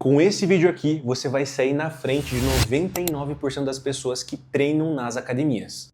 Com esse vídeo aqui, você vai sair na frente de 99% das pessoas que treinam nas academias.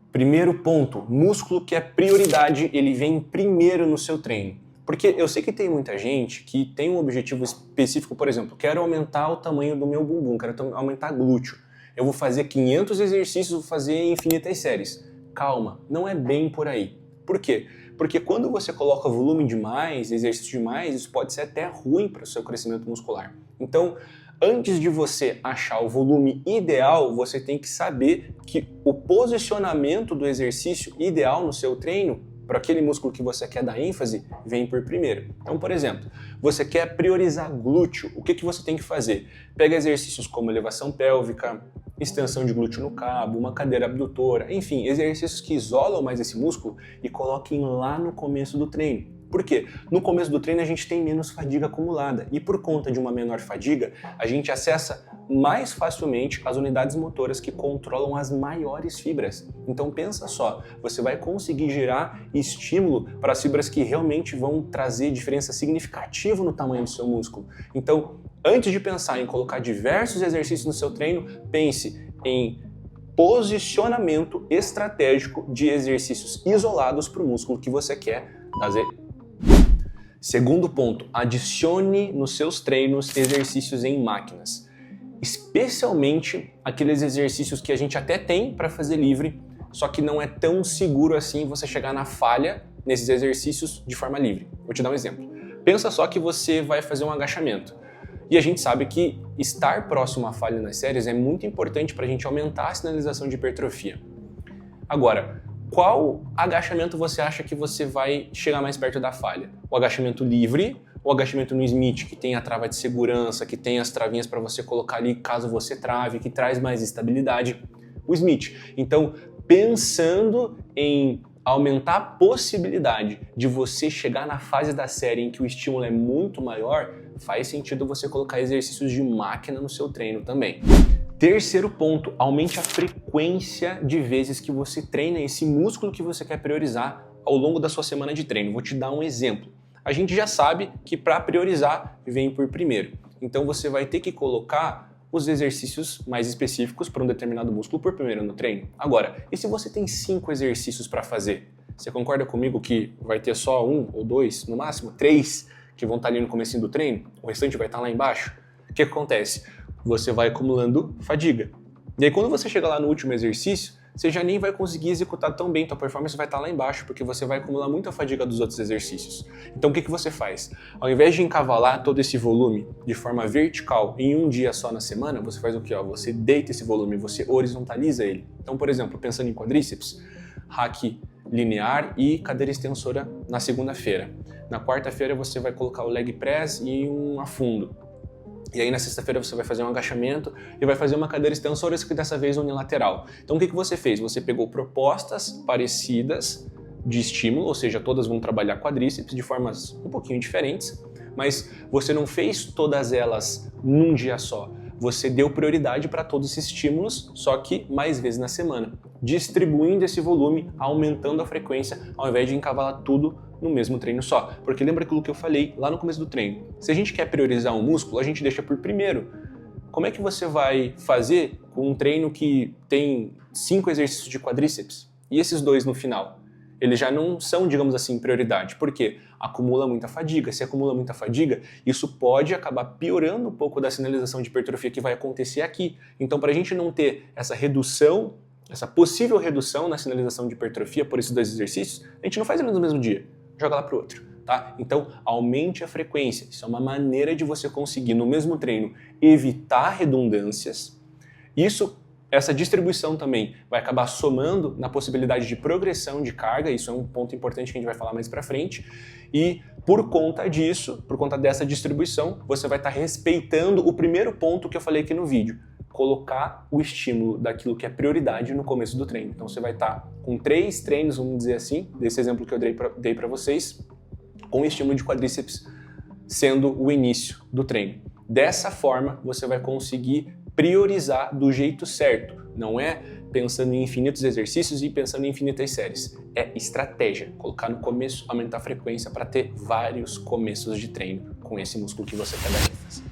Primeiro ponto, músculo que é prioridade, ele vem primeiro no seu treino. Porque eu sei que tem muita gente que tem um objetivo específico, por exemplo, quero aumentar o tamanho do meu bumbum, quero aumentar glúteo. Eu vou fazer 500 exercícios, vou fazer infinitas séries. Calma, não é bem por aí. Por quê? Porque quando você coloca volume demais, exercício demais, isso pode ser até ruim para o seu crescimento muscular. Então, antes de você achar o volume ideal, você tem que saber que o posicionamento do exercício ideal no seu treino, para aquele músculo que você quer dar ênfase, vem por primeiro. Então, por exemplo, você quer priorizar glúteo, o que você tem que fazer? Pega exercícios como elevação pélvica, extensão de glúteo no cabo, uma cadeira abdutora, enfim, exercícios que isolam mais esse músculo e coloquem lá no começo do treino. Por quê? No começo do treino a gente tem menos fadiga acumulada e por conta de uma menor fadiga, a gente acessa mais facilmente as unidades motoras que controlam as maiores fibras. Então pensa só, você vai conseguir gerar estímulo para as fibras que realmente vão trazer diferença significativa no tamanho do seu músculo. Então, antes de pensar em colocar diversos exercícios no seu treino, pense em posicionamento estratégico de exercícios isolados para o músculo que você quer fazer. Segundo ponto, adicione nos seus treinos exercícios em máquinas, especialmente aqueles exercícios que a gente até tem para fazer livre, só que não é tão seguro assim você chegar na falha nesses exercícios de forma livre. Vou te dar um exemplo. Pensa só que você vai fazer um agachamento e a gente sabe que estar próximo à falha nas séries é muito importante para a gente aumentar a sinalização de hipertrofia. Agora, qual agachamento você acha que você vai chegar mais perto da falha? O agachamento livre, o agachamento no Smith, que tem a trava de segurança, que tem as travinhas para você colocar ali caso você trave, que traz mais estabilidade? O Smith. Então, pensando em aumentar a possibilidade de você chegar na fase da série em que o estímulo é muito maior, faz sentido você colocar exercícios de máquina no seu treino também. Terceiro ponto, aumente a frequência de vezes que você treina esse músculo que você quer priorizar ao longo da sua semana de treino. Vou te dar um exemplo. A gente já sabe que para priorizar vem por primeiro. Então você vai ter que colocar os exercícios mais específicos para um determinado músculo por primeiro no treino. Agora, e se você tem 5 exercícios para fazer? Você concorda comigo que vai ter só 1 ou 2, no máximo 3, que vão estar ali no comecinho do treino? O restante vai estar lá embaixo? O que acontece? Você vai acumulando fadiga. E aí quando você chega lá no último exercício, você já nem vai conseguir executar tão bem, tua performance vai estar lá embaixo, porque você vai acumular muita fadiga dos outros exercícios. Então o que você faz? Ao invés de encavalar todo esse volume de forma vertical em um dia só na semana, você faz o quê? Você deita esse volume, você horizontaliza ele. Então, por exemplo, pensando em quadríceps, hack linear e cadeira extensora na segunda-feira. Na quarta-feira você vai colocar o leg press e um afundo. E aí na sexta-feira você vai fazer um agachamento e vai fazer uma cadeira extensora, que dessa vez unilateral. Então o que você fez? Você pegou propostas parecidas de estímulo, ou seja, todas vão trabalhar quadríceps de formas um pouquinho diferentes, mas você não fez todas elas num dia só. Você deu prioridade para todos esses estímulos, só que mais vezes na semana, distribuindo esse volume, aumentando a frequência, ao invés de encavalar tudo no mesmo treino só. Porque lembra aquilo que eu falei lá no começo do treino. Se a gente quer priorizar um músculo, a gente deixa por primeiro. Como é que você vai fazer com um treino que tem 5 exercícios de quadríceps e esses 2 no final? Eles já não são, digamos assim, prioridade. Por quê? Acumula muita fadiga. Se acumula muita fadiga, isso pode acabar piorando um pouco da sinalização de hipertrofia que vai acontecer aqui. Então, para a gente não ter essa redução, essa possível redução na sinalização de hipertrofia por esses 2 exercícios, a gente não faz eles no mesmo dia. Joga lá para o outro, tá? Então, aumente a frequência. Isso é uma maneira de você conseguir, no mesmo treino, evitar redundâncias. Essa distribuição também vai acabar somando na possibilidade de progressão de carga, isso é um ponto importante que a gente vai falar mais para frente, e por conta disso, por conta dessa distribuição, você vai estar respeitando o primeiro ponto que eu falei aqui no vídeo, colocar o estímulo daquilo que é prioridade no começo do treino. Então você vai estar com 3 treinos, vamos dizer assim, desse exemplo que eu dei para vocês, com o estímulo de quadríceps sendo o início do treino. Dessa forma, você vai conseguir priorizar do jeito certo. Não é pensando em infinitos exercícios e pensando em infinitas séries. É estratégia, colocar no começo, aumentar a frequência para ter vários começos de treino com esse músculo que você quer dar ênfase.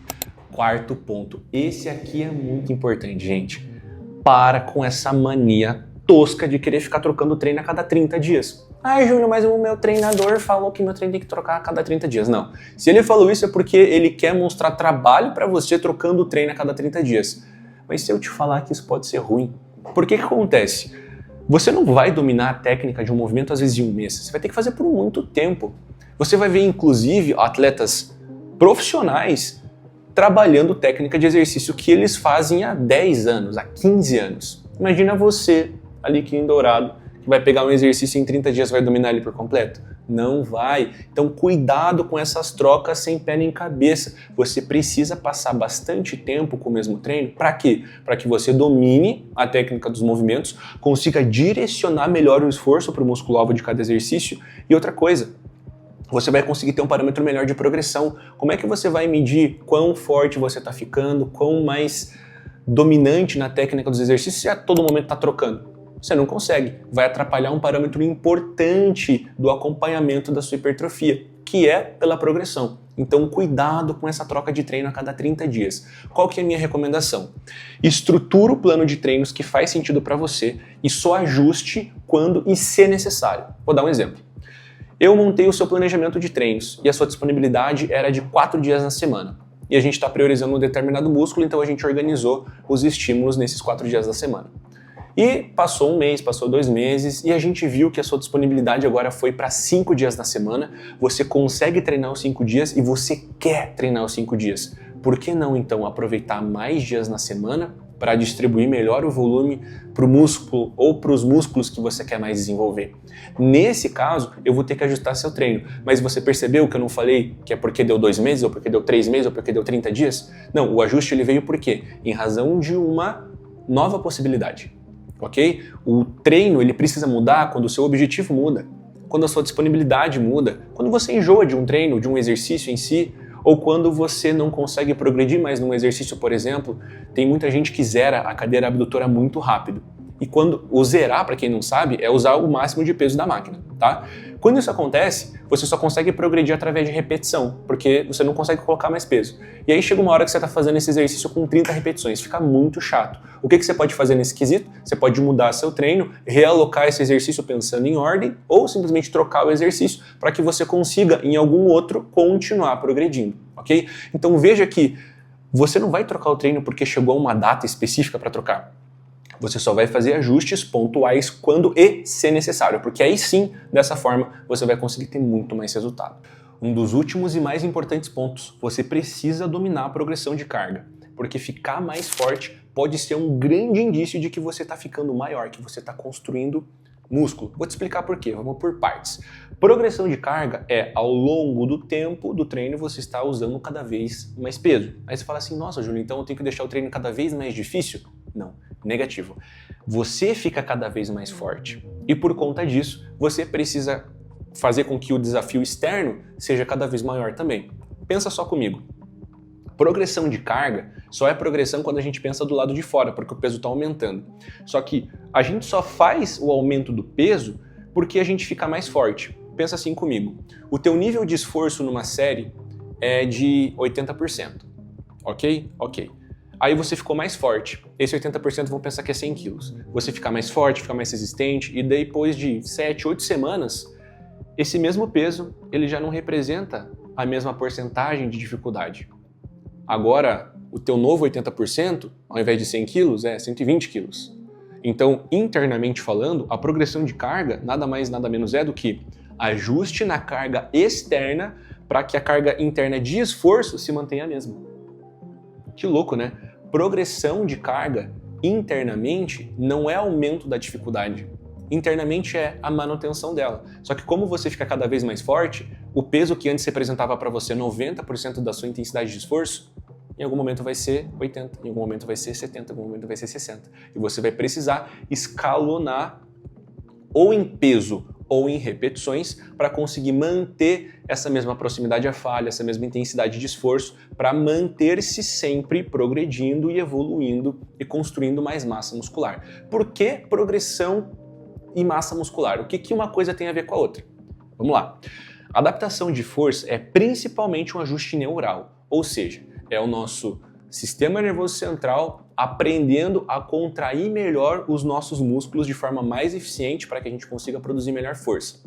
Quarto ponto, esse aqui é muito importante, gente. Para com essa mania tosca de querer ficar trocando treino a cada 30 dias. Ai, Júlio, mas o meu treinador falou que meu treino tem que trocar a cada 30 dias. Não. Se ele falou isso é porque ele quer mostrar trabalho para você trocando o treino a cada 30 dias. Mas se eu te falar que isso pode ser ruim, por que acontece? Você não vai dominar a técnica de um movimento às vezes em um mês. Você vai ter que fazer por muito tempo. Você vai ver, inclusive, atletas profissionais trabalhando técnica de exercício que eles fazem há 10 anos, há 15 anos. Imagina você, ali aqui em Dourado, que vai pegar um exercício em 30 dias e vai dominar ele por completo? Não vai. Então cuidado com essas trocas sem pé nem cabeça. Você precisa passar bastante tempo com o mesmo treino. Para quê? Para que você domine a técnica dos movimentos, consiga direcionar melhor o esforço para o músculo-alvo de cada exercício. E outra coisa, você vai conseguir ter um parâmetro melhor de progressão. Como é que você vai medir quão forte você está ficando, quão mais dominante na técnica dos exercícios se a todo momento está trocando? Você não consegue. Vai atrapalhar um parâmetro importante do acompanhamento da sua hipertrofia, que é pela progressão. Então, cuidado com essa troca de treino a cada 30 dias. Qual que é a minha recomendação? Estrutura o plano de treinos que faz sentido para você e só ajuste quando e se necessário. Vou dar um exemplo. Eu montei o seu planejamento de treinos e a sua disponibilidade era de 4 dias na semana. E a gente está priorizando um determinado músculo, então a gente organizou os estímulos nesses 4 dias da semana. E passou um mês, passou 2 meses e a gente viu que a sua disponibilidade agora foi para 5 dias na semana. Você consegue treinar os 5 dias e você quer treinar os 5 dias. Por que não então aproveitar mais dias na semana para distribuir melhor o volume para o músculo ou para os músculos que você quer mais desenvolver? Nesse caso, eu vou ter que ajustar seu treino. Mas você percebeu que eu não falei que é porque deu 2 meses, ou porque deu 3 meses, ou porque deu 30 dias? Não, o ajuste ele veio por quê? Em razão de uma nova possibilidade. Ok? O treino ele precisa mudar quando o seu objetivo muda, quando a sua disponibilidade muda, quando você enjoa de um treino, de um exercício em si, ou quando você não consegue progredir mais num exercício, por exemplo. Tem muita gente que zera a cadeira abdutora muito rápido. E quando o zerar, para quem não sabe, é usar o máximo de peso da máquina, tá? Quando isso acontece, você só consegue progredir através de repetição, porque você não consegue colocar mais peso. E aí chega uma hora que você está fazendo esse exercício com 30 repetições, fica muito chato. O que você pode fazer nesse quesito? Você pode mudar seu treino, realocar esse exercício pensando em ordem, ou simplesmente trocar o exercício para que você consiga, em algum outro, continuar progredindo, ok? Então veja que você não vai trocar o treino porque chegou a uma data específica para trocar. Você só vai fazer ajustes pontuais quando e se necessário, porque aí sim, dessa forma, você vai conseguir ter muito mais resultado. Um dos últimos e mais importantes pontos, você precisa dominar a progressão de carga, porque ficar mais forte pode ser um grande indício de que você está ficando maior, que você está construindo músculo. Vou te explicar por quê, vamos por partes. Progressão de carga é, ao longo do tempo do treino, você está usando cada vez mais peso. Aí você fala assim, nossa, Júlio, então eu tenho que deixar o treino cada vez mais difícil? Não, negativo. Você fica cada vez mais forte e por conta disso, você precisa fazer com que o desafio externo seja cada vez maior também. Pensa só comigo. Progressão de carga só é progressão quando a gente pensa do lado de fora, porque o peso está aumentando. Só que a gente só faz o aumento do peso porque a gente fica mais forte. Pensa assim comigo. O teu nível de esforço numa série é de 80%. Ok? Ok. Aí você ficou mais forte. Esse 80% vão pensar que é 100 quilos. Você fica mais forte, fica mais resistente, e depois de 7, 8 semanas, esse mesmo peso ele já não representa a mesma porcentagem de dificuldade. Agora, o teu novo 80%, ao invés de 100 quilos, é 120 quilos. Então, internamente falando, a progressão de carga nada mais, nada menos é do que ajuste na carga externa para que a carga interna de esforço se mantenha a mesma. Que louco, né? Progressão de carga internamente não é aumento da dificuldade. Internamente é a manutenção dela. Só que como você fica cada vez mais forte, o peso que antes representava para você 90% da sua intensidade de esforço, em algum momento vai ser 80%, em algum momento vai ser 70%, em algum momento vai ser 60%. E você vai precisar escalonar ou em peso ou em repetições para conseguir manter essa mesma proximidade à falha, essa mesma intensidade de esforço, para manter-se sempre progredindo e evoluindo e construindo mais massa muscular. Por que progressão e massa muscular? O que uma coisa tem a ver com a outra? Vamos lá. A adaptação de força é principalmente um ajuste neural, ou seja, é o nosso sistema nervoso central aprendendo a contrair melhor os nossos músculos de forma mais eficiente para que a gente consiga produzir melhor força.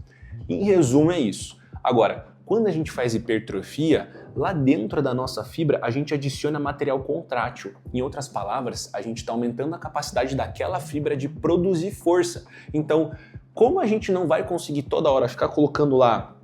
Em resumo, é isso. Agora, quando a gente faz hipertrofia, lá dentro da nossa fibra a gente adiciona material contrátil. Em outras palavras, a gente está aumentando a capacidade daquela fibra de produzir força. Então, como a gente não vai conseguir toda hora ficar colocando lá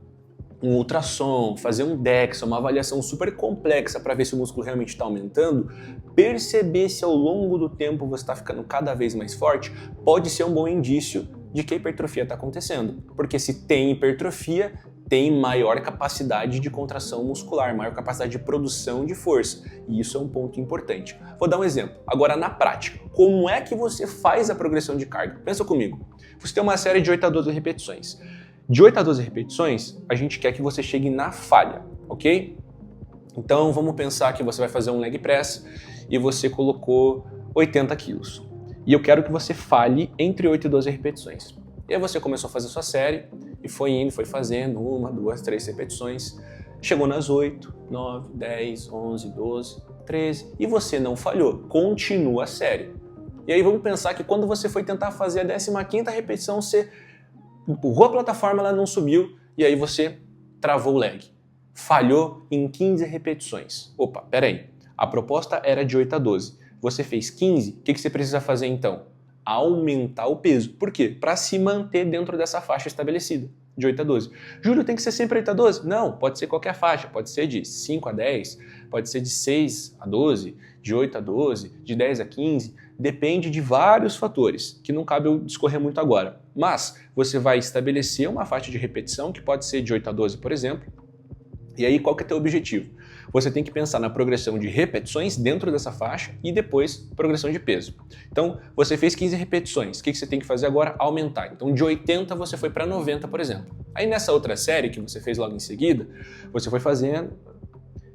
um ultrassom, fazer um DEXA, uma avaliação super complexa para ver se o músculo realmente está aumentando, perceber se ao longo do tempo você está ficando cada vez mais forte, pode ser um bom indício de que a hipertrofia está acontecendo. Porque se tem hipertrofia, tem maior capacidade de contração muscular, maior capacidade de produção de força. E isso é um ponto importante. Vou dar um exemplo. Agora, na prática, como é que você faz a progressão de carga? Pensa comigo. Você tem uma série de 8 a 12 repetições. De 8 a 12 repetições, a gente quer que você chegue na falha, ok? Então vamos pensar que você vai fazer um leg press e você colocou 80 quilos. E eu quero que você falhe entre 8 e 12 repetições. E aí você começou a fazer sua série e foi indo, foi fazendo 1, 2, 3 repetições. Chegou nas 8, 9, 10, 11, 12, 13 e você não falhou. Continua a série. E aí vamos pensar que quando você foi tentar fazer a 15ª repetição, você empurrou a plataforma, ela não subiu e aí você travou o leg. Falhou em 15 repetições. Opa, peraí. A proposta era de 8 a 12. Você fez 15, o que você precisa fazer então? Aumentar o peso. Por quê? Para se manter dentro dessa faixa estabelecida, de 8 a 12. Júlio, tem que ser sempre 8 a 12? Não, pode ser qualquer faixa. Pode ser de 5 a 10, pode ser de 6 a 12, de 8 a 12, de 10 a 15. Depende de vários fatores, que não cabe eu discorrer muito agora. Mas você vai estabelecer uma faixa de repetição, que pode ser de 8 a 12, por exemplo. E aí, qual que é o teu objetivo? Você tem que pensar na progressão de repetições dentro dessa faixa e depois progressão de peso. Então, você fez 15 repetições. O que você tem que fazer agora? Aumentar. Então, de 80 você foi para 90, por exemplo. Aí, nessa outra série que você fez logo em seguida, você foi fazendo...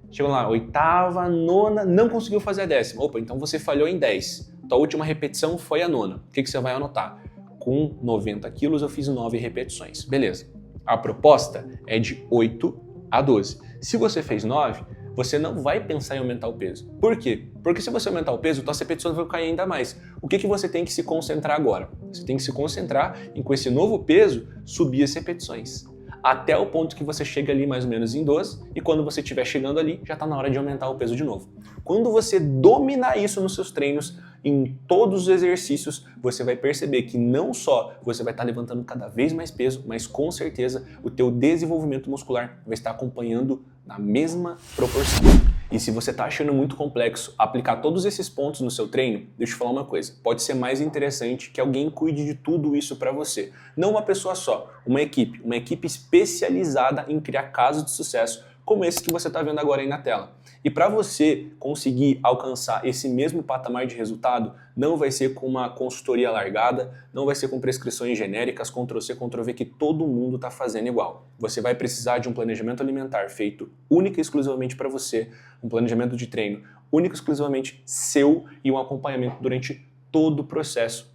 Chegou lá, 8ª, 9ª, não conseguiu fazer a 10ª. Opa, então você falhou em 10. Tua última repetição foi a 9ª. O que você vai anotar? Com 90 quilos eu fiz 9 repetições. Beleza. A proposta é de 8 a 12. Se você fez 9, você não vai pensar em aumentar o peso. Por quê? Porque se você aumentar o peso, suas repetições vão cair ainda mais. O que você tem que se concentrar agora? Você tem que se concentrar em, com esse novo peso, subir as repetições. Até o ponto que você chega ali mais ou menos em 12, e quando você estiver chegando ali, já está na hora de aumentar o peso de novo. Quando você dominar isso nos seus treinos, em todos os exercícios, você vai perceber que não só você vai estar levantando cada vez mais peso, mas com certeza o teu desenvolvimento muscular vai estar acompanhando na mesma proporção. E se você está achando muito complexo aplicar todos esses pontos no seu treino, deixa eu falar uma coisa, pode ser mais interessante que alguém cuide de tudo isso para você. Não uma pessoa só, uma equipe especializada em criar casos de sucesso como esse que você está vendo agora aí na tela. E para você conseguir alcançar esse mesmo patamar de resultado, não vai ser com uma consultoria largada, não vai ser com prescrições genéricas, Ctrl+C, Ctrl+V, que todo mundo está fazendo igual. Você vai precisar de um planejamento alimentar feito única e exclusivamente para você, um planejamento de treino único e exclusivamente seu e um acompanhamento durante todo o processo.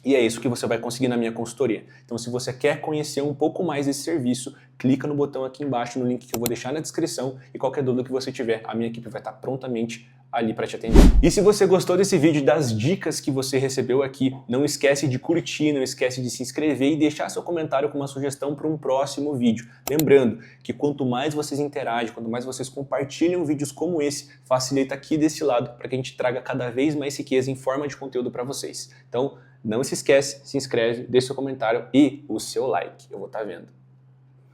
E é isso que você vai conseguir na minha consultoria. Então, se você quer conhecer um pouco mais desse serviço, clica no botão aqui embaixo, no link que eu vou deixar na descrição, e qualquer dúvida que você tiver, a minha equipe vai estar prontamente ali para te atender. E se você gostou desse vídeo, das dicas que você recebeu aqui, não esquece de curtir, não esquece de se inscrever e deixar seu comentário com uma sugestão para um próximo vídeo. Lembrando que quanto mais vocês interagem, quanto mais vocês compartilham vídeos como esse, facilita aqui desse lado para que a gente traga cada vez mais riqueza em forma de conteúdo para vocês. Então, não se esquece, se inscreve, deixa seu comentário e o seu like. Eu vou estar vendo.